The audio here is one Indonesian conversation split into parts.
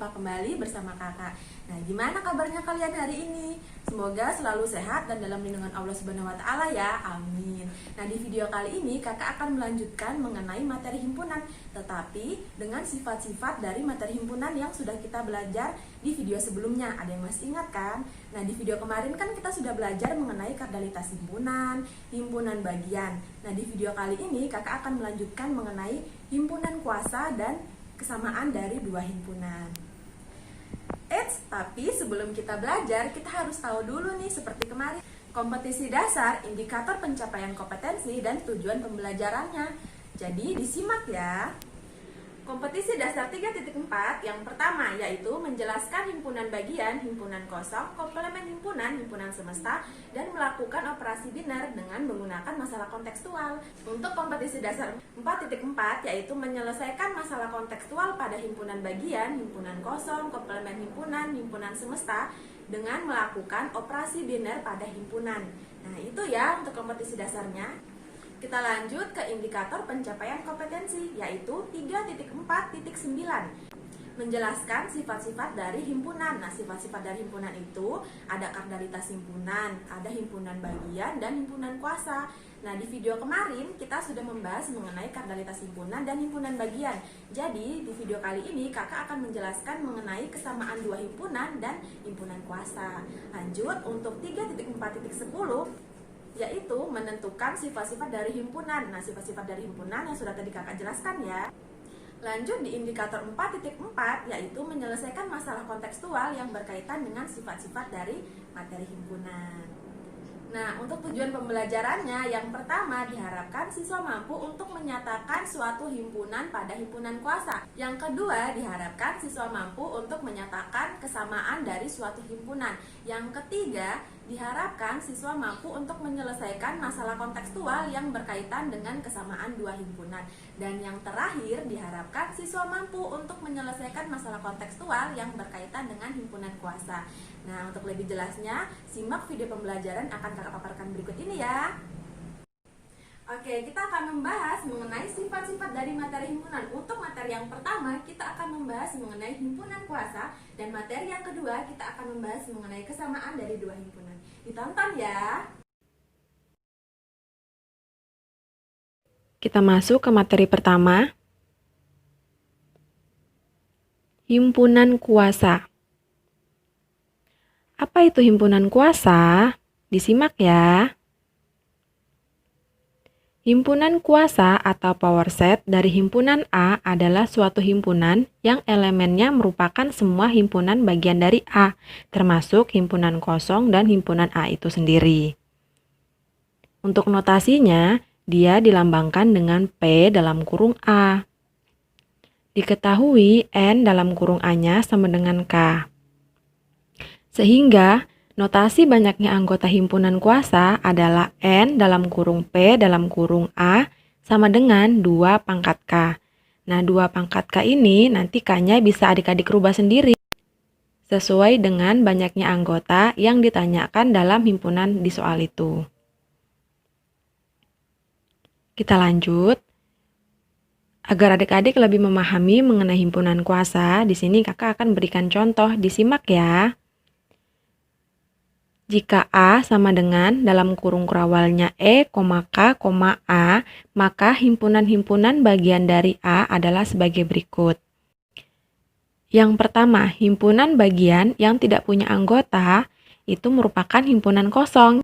berjumpa kembali bersama kakak. Nah, gimana kabarnya kalian hari ini? Semoga selalu sehat dan dalam lindungan Allah Subhanahu wa Ta'ala ya, amin. Nah, di video kali ini kakak akan melanjutkan mengenai materi himpunan, tetapi dengan sifat-sifat dari materi himpunan yang sudah kita belajar di video sebelumnya. Ada yang masih ingat kan? Nah, di video kemarin kan kita sudah belajar mengenai kardinalitas himpunan, himpunan bagian. Nah, di video kali ini kakak akan melanjutkan mengenai himpunan kuasa dan kesamaan dari dua himpunan. Tapi sebelum kita belajar, kita harus tahu dulu nih seperti kemarin. Kompetisi dasar, indikator pencapaian kompetensi, dan tujuan pembelajarannya. Jadi disimak ya. Kompetisi dasar 3.4 yang pertama yaitu menjelaskan himpunan bagian, himpunan kosong, komplemen himpunan, himpunan semesta, dan melakukan operasi biner dengan menggunakan masalah kontekstual. Untuk kompetisi dasar 4.4 yaitu menyelesaikan masalah kontekstual pada himpunan bagian, himpunan kosong, komplemen himpunan, himpunan semesta, dengan melakukan operasi biner pada himpunan. Nah itu ya untuk kompetisi dasarnya. Kita lanjut ke indikator pencapaian kompetensi, yaitu 3.4.9. Menjelaskan sifat-sifat dari himpunan. Nah, sifat-sifat dari himpunan itu ada kardinalitas himpunan, ada himpunan bagian, dan himpunan kuasa. Nah, di video kemarin kita sudah membahas mengenai kardinalitas himpunan dan himpunan bagian. Jadi, di video kali ini kakak akan menjelaskan mengenai kesamaan dua himpunan dan himpunan kuasa. Lanjut, untuk 3.4.10 yaitu menentukan sifat-sifat dari himpunan. Nah, sifat-sifat dari himpunan yang sudah tadi kakak jelaskan ya. Lanjut di indikator 4.4 yaitu menyelesaikan masalah kontekstual yang berkaitan dengan sifat-sifat dari materi himpunan. Nah, untuk tujuan pembelajarannya, yang pertama diharapkan siswa mampu untuk menyatakan suatu himpunan pada himpunan kuasa. Yang kedua, diharapkan siswa mampu untuk menyatakan kesamaan dari suatu himpunan. Yang ketiga, diharapkan siswa mampu untuk menyelesaikan masalah kontekstual yang berkaitan dengan kesamaan dua himpunan. Dan yang terakhir, diharapkan siswa mampu untuk menyelesaikan masalah kontekstual yang berkaitan dengan himpunan kuasa. Nah, untuk lebih jelasnya, simak video pembelajaran akan kakak paparkan berikut ini ya. Oke, kita akan membahas mengenai sifat-sifat dari materi himpunan. Untuk materi yang pertama, kita akan membahas mengenai himpunan kuasa. Dan materi yang kedua, kita akan membahas mengenai kesamaan dari dua himpunan. Ditonton ya. Kita masuk ke materi pertama. Himpunan kuasa. Apa itu himpunan kuasa? Disimak ya. Himpunan kuasa atau power set dari himpunan A adalah suatu himpunan yang elemennya merupakan semua himpunan bagian dari A, termasuk himpunan kosong dan himpunan A itu sendiri. Untuk notasinya, dia dilambangkan dengan P dalam kurung A. Diketahui N dalam kurung A-nya sama dengan K. Sehingga notasi banyaknya anggota himpunan kuasa adalah N dalam kurung P dalam kurung A sama dengan 2 pangkat K. Nah, 2 pangkat K ini nanti K-nya bisa adik-adik rubah sendiri sesuai dengan banyaknya anggota yang ditanyakan dalam himpunan di soal itu. Kita lanjut. Agar adik-adik lebih memahami mengenai himpunan kuasa, di sini kakak akan berikan contoh, disimak ya. Jika A sama dengan dalam kurung kurawalnya E, K, A, maka himpunan-himpunan bagian dari A adalah sebagai berikut. Yang pertama, himpunan bagian yang tidak punya anggota itu merupakan himpunan kosong.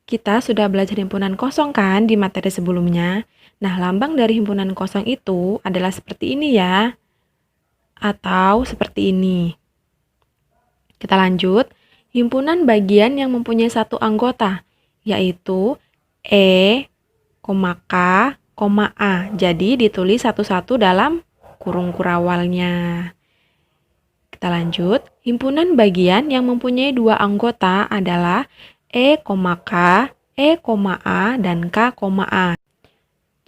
Kita sudah belajar himpunan kosong kan di materi sebelumnya. Nah, lambang dari himpunan kosong itu adalah seperti ini ya. Atau seperti ini. Kita lanjut. Himpunan bagian yang mempunyai satu anggota, yaitu E, K, A. Jadi ditulis satu-satu dalam kurung kurawalnya. Kita lanjut. Himpunan bagian yang mempunyai dua anggota adalah E, K, A, dan K, A.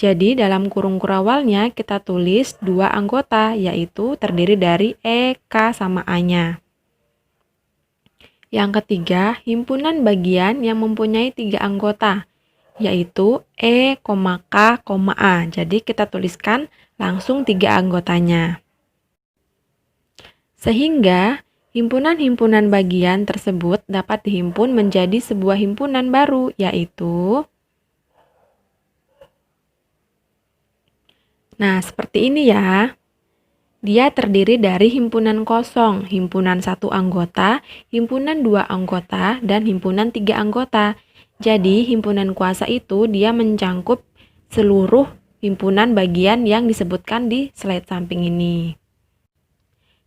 Jadi dalam kurung kurawalnya kita tulis dua anggota, yaitu terdiri dari E, K, sama A-nya. Yang ketiga, himpunan bagian yang mempunyai 3 anggota, yaitu E, K, A. Jadi kita tuliskan langsung 3 anggotanya. Sehingga himpunan-himpunan bagian tersebut dapat dihimpun menjadi sebuah himpunan baru, yaitu seperti ini ya. Dia terdiri dari himpunan kosong, himpunan 1 anggota, himpunan 2 anggota, dan himpunan 3 anggota. Jadi, himpunan kuasa itu dia mencangkup seluruh himpunan bagian yang disebutkan di slide samping ini.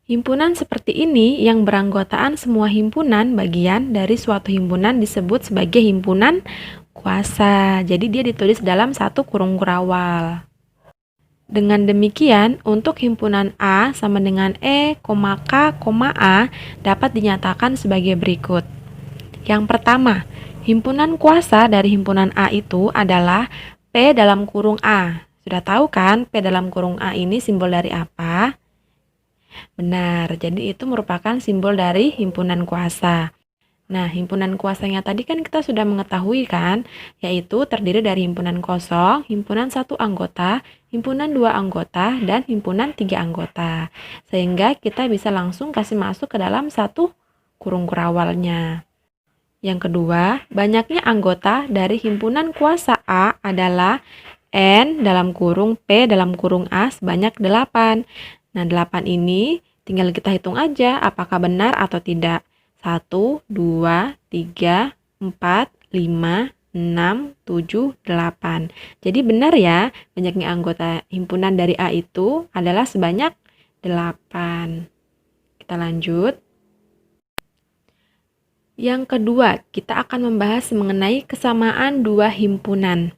Himpunan seperti ini yang beranggotaan semua himpunan bagian dari suatu himpunan disebut sebagai himpunan kuasa. Jadi, dia ditulis dalam satu kurung kurawal. Dengan demikian, untuk himpunan A sama dengan E, K, A dapat dinyatakan sebagai berikut. Yang pertama, himpunan kuasa dari himpunan A itu adalah P dalam kurung A. Sudah tahu kan P dalam kurung A ini simbol dari apa? Benar, jadi itu merupakan simbol dari himpunan kuasa. Nah, himpunan kuasanya tadi kan kita sudah mengetahui kan, yaitu terdiri dari himpunan kosong, himpunan 1 anggota, himpunan 2 anggota, dan himpunan 3 anggota. Sehingga kita bisa langsung kasih masuk ke dalam satu kurung kurawalnya. Yang kedua, banyaknya anggota dari himpunan kuasa A adalah N dalam kurung P dalam kurung A sebanyak 8. Nah, 8 ini tinggal kita hitung aja apakah benar atau tidak. 1, 2, 3, 4, 5, 6, 7, 8. Jadi benar ya, banyaknya anggota himpunan dari A itu adalah sebanyak 8. Kita lanjut. Yang kedua, kita akan membahas mengenai kesamaan dua himpunan.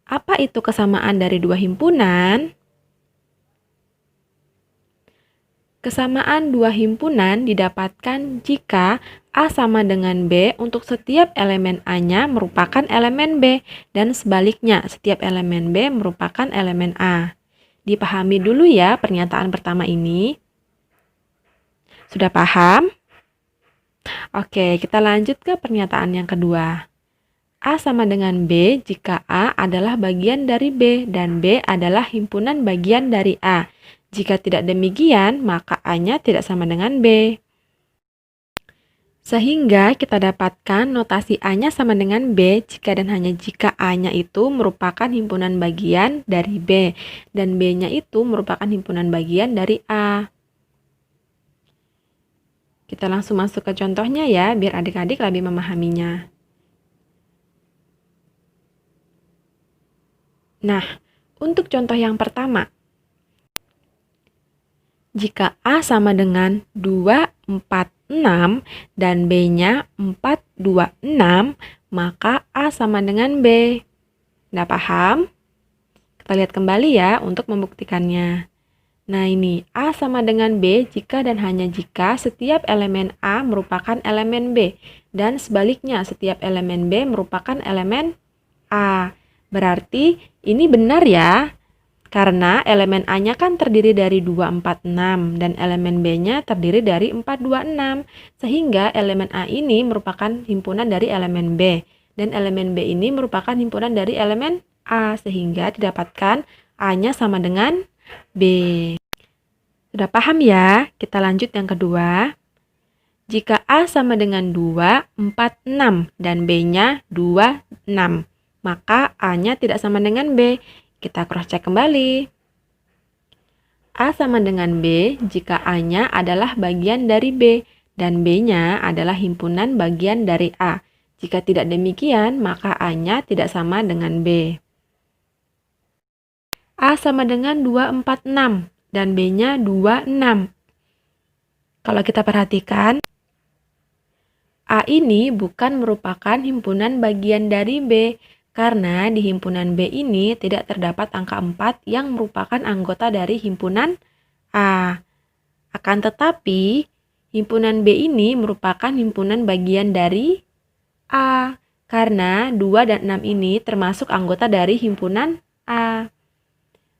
Apa itu kesamaan dari dua himpunan? Kesamaan dua himpunan didapatkan jika A sama dengan B untuk setiap elemen A-nya merupakan elemen B dan sebaliknya setiap elemen B merupakan elemen A. Dipahami dulu ya pernyataan pertama ini. Sudah paham? Oke, kita lanjut ke pernyataan yang kedua. A sama dengan B jika A adalah bagian dari B dan B adalah himpunan bagian dari A. Jika tidak demikian, maka A-nya tidak sama dengan B. Sehingga kita dapatkan notasi A-nya sama dengan B jika dan hanya jika A-nya itu merupakan himpunan bagian dari B dan B-nya itu merupakan himpunan bagian dari A. Kita langsung masuk ke contohnya ya, biar adik-adik lebih memahaminya. Nah, untuk contoh yang pertama, jika A sama dengan 2, 4, 6 dan B-nya 4, 2, 6, maka A sama dengan B. Nah, paham? Kita lihat kembali ya untuk membuktikannya. Nah, ini A sama dengan B jika dan hanya jika setiap elemen A merupakan elemen B dan sebaliknya setiap elemen B merupakan elemen A. Berarti ini benar ya. Karena elemen A-nya kan terdiri dari 2, 4, 6 dan elemen B-nya terdiri dari 4, 2, 6. Sehingga elemen A ini merupakan himpunan dari elemen B dan elemen B ini merupakan himpunan dari elemen A sehingga didapatkan A-nya sama dengan B. Sudah paham ya? Kita lanjut yang kedua. Jika A sama dengan 2, 4, 6 dan B-nya 2, 6, maka A-nya tidak sama dengan B. Kita cross check kembali. A sama dengan B jika A-nya adalah bagian dari B dan B-nya adalah himpunan bagian dari A. Jika tidak demikian, maka A-nya tidak sama dengan B. A sama dengan 2, 4, 6 dan B-nya 2, 6. Kalau kita perhatikan, A ini bukan merupakan himpunan bagian dari B. Karena di himpunan B ini tidak terdapat angka 4 yang merupakan anggota dari himpunan A. Akan tetapi, himpunan B ini merupakan himpunan bagian dari A. Karena 2 dan 6 ini termasuk anggota dari himpunan A.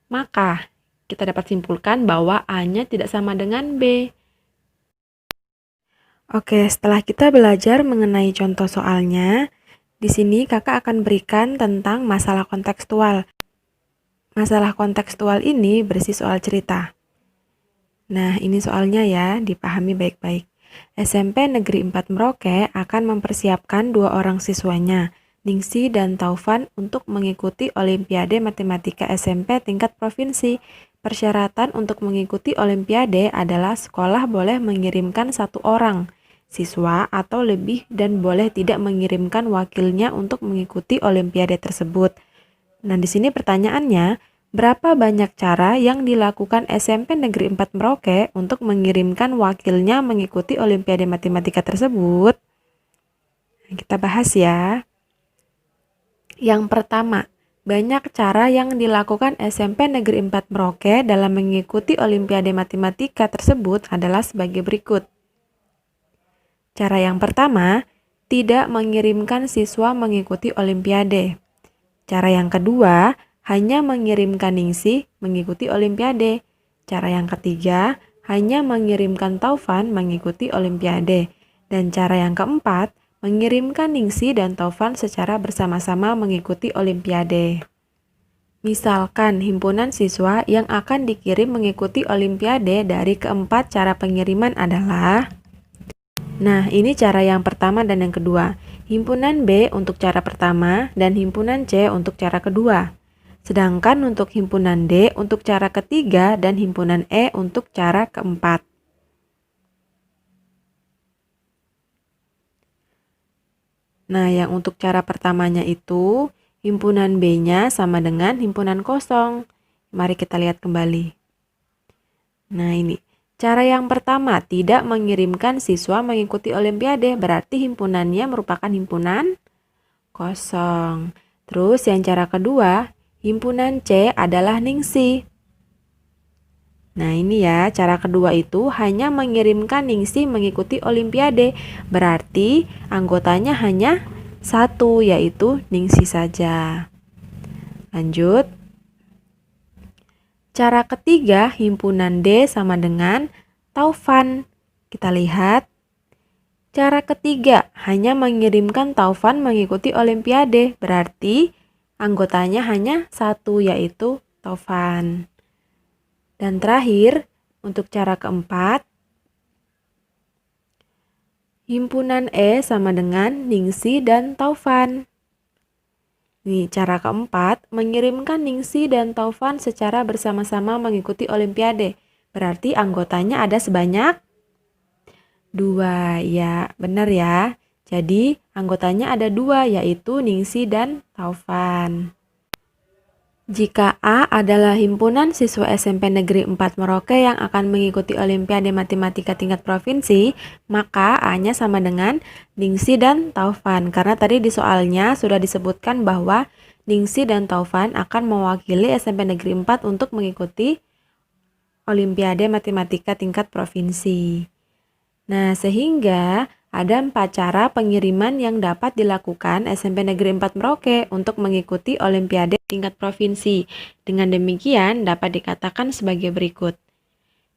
Maka, kita dapat simpulkan bahwa A-nya tidak sama dengan B. Oke, setelah kita belajar mengenai contoh soalnya, di sini kakak akan berikan tentang masalah kontekstual. Masalah kontekstual ini berisi soal cerita. Nah, ini soalnya ya, dipahami baik-baik. SMP Negeri 4 Merauke akan mempersiapkan 2 orang siswanya, Ningsi dan Taufan, untuk mengikuti Olimpiade Matematika SMP tingkat provinsi. Persyaratan untuk mengikuti Olimpiade adalah sekolah boleh mengirimkan 1 orang siswa atau lebih dan boleh tidak mengirimkan wakilnya untuk mengikuti Olimpiade tersebut. Nah, di sini pertanyaannya, berapa banyak cara yang dilakukan SMP Negeri 4 Merauke untuk mengirimkan wakilnya mengikuti Olimpiade Matematika tersebut? Nah, kita bahas ya. Yang pertama, banyak cara yang dilakukan SMP Negeri 4 Merauke dalam mengikuti Olimpiade Matematika tersebut adalah sebagai berikut. Cara yang pertama, tidak mengirimkan siswa mengikuti Olimpiade. Cara yang kedua, hanya mengirimkan Ningsi mengikuti Olimpiade. Cara yang ketiga, hanya mengirimkan Taufan mengikuti Olimpiade. Dan cara yang keempat, mengirimkan Ningsi dan Taufan secara bersama-sama mengikuti Olimpiade. Misalkan himpunan siswa yang akan dikirim mengikuti Olimpiade dari keempat cara pengiriman adalah, nah, ini cara yang pertama dan yang kedua. Himpunan B untuk cara pertama dan himpunan C untuk cara kedua. Sedangkan untuk himpunan D untuk cara ketiga dan himpunan E untuk cara keempat. Nah, yang untuk cara pertamanya itu, himpunan B-nya sama dengan himpunan kosong. Mari kita lihat kembali. Nah, ini. Cara yang pertama, tidak mengirimkan siswa mengikuti Olimpiade, berarti himpunannya merupakan himpunan kosong. Terus yang cara kedua, himpunan C adalah Ningsi. Nah, ini ya, cara kedua itu hanya mengirimkan Ningsi mengikuti Olimpiade, berarti anggotanya hanya 1, yaitu Ningsi saja. Lanjut. Cara ketiga, himpunan D sama dengan Taufan. Kita lihat. Cara ketiga, hanya mengirimkan Taufan mengikuti Olimpiade, berarti anggotanya hanya 1, yaitu Taufan. Dan terakhir, untuk cara keempat, himpunan E sama dengan Ningsi dan Taufan. Nih, cara keempat, mengirimkan Ningsi dan Taufan secara bersama-sama mengikuti Olimpiade. Berarti anggotanya ada sebanyak 2. Ya, benar ya. Jadi, anggotanya ada 2, yaitu Ningsi dan Taufan. Jika A adalah himpunan siswa SMP Negeri 4 Merauke yang akan mengikuti Olimpiade Matematika tingkat provinsi, maka A-nya sama dengan Ningsi dan Taufan. Karena tadi di soalnya sudah disebutkan bahwa Ningsi dan Taufan akan mewakili SMP Negeri 4 untuk mengikuti Olimpiade Matematika tingkat provinsi. Nah, sehingga ada 4 cara pengiriman yang dapat dilakukan SMP Negeri 4 Merauke untuk mengikuti Olimpiade tingkat provinsi. Dengan demikian dapat dikatakan sebagai berikut.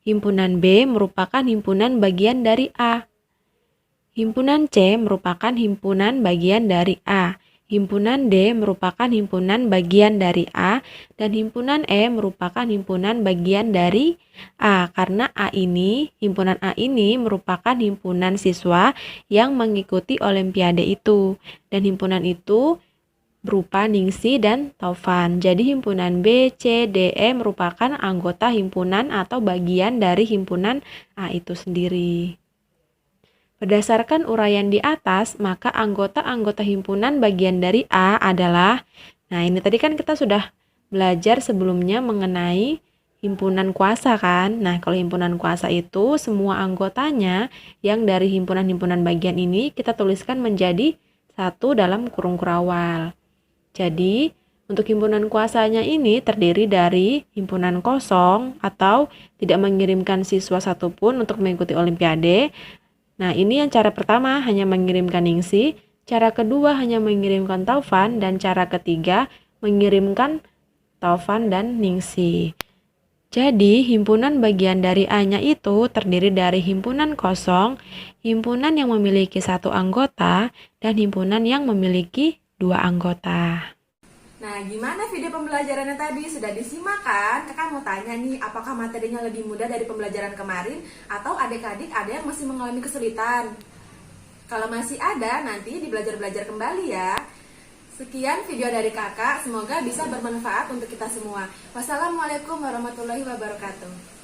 Himpunan B merupakan himpunan bagian dari A. Himpunan C merupakan himpunan bagian dari A. Himpunan D merupakan himpunan bagian dari A, dan himpunan E merupakan himpunan bagian dari A. Karena himpunan A ini merupakan himpunan siswa yang mengikuti Olimpiade itu. Dan himpunan itu berupa Ningsi dan Taufan. Jadi himpunan B, C, D, E merupakan anggota himpunan atau bagian dari himpunan A itu sendiri. Berdasarkan uraian di atas, maka anggota-anggota himpunan bagian dari A adalah, nah ini tadi kan kita sudah belajar sebelumnya mengenai himpunan kuasa kan. Nah, kalau himpunan kuasa itu semua anggotanya yang dari himpunan-himpunan bagian ini kita tuliskan menjadi 1 dalam kurung kurawal. Jadi, untuk himpunan kuasanya ini terdiri dari himpunan kosong atau tidak mengirimkan siswa satupun untuk mengikuti Olimpiade. Nah, ini yang cara pertama hanya mengirimkan Ningsi, cara kedua hanya mengirimkan Taufan, dan cara ketiga mengirimkan Taufan dan Ningsi. Jadi, himpunan bagian dari A-nya itu terdiri dari himpunan kosong, himpunan yang memiliki 1 anggota, dan himpunan yang memiliki 2 anggota. Nah, gimana video pembelajarannya tadi? Sudah disimak kan? Kakak mau tanya nih, apakah materinya lebih mudah dari pembelajaran kemarin? Atau adik-adik ada yang masih mengalami kesulitan? Kalau masih ada, nanti dibelajar-belajar kembali ya. Sekian video dari kakak, semoga bisa bermanfaat untuk kita semua. Wassalamualaikum warahmatullahi wabarakatuh.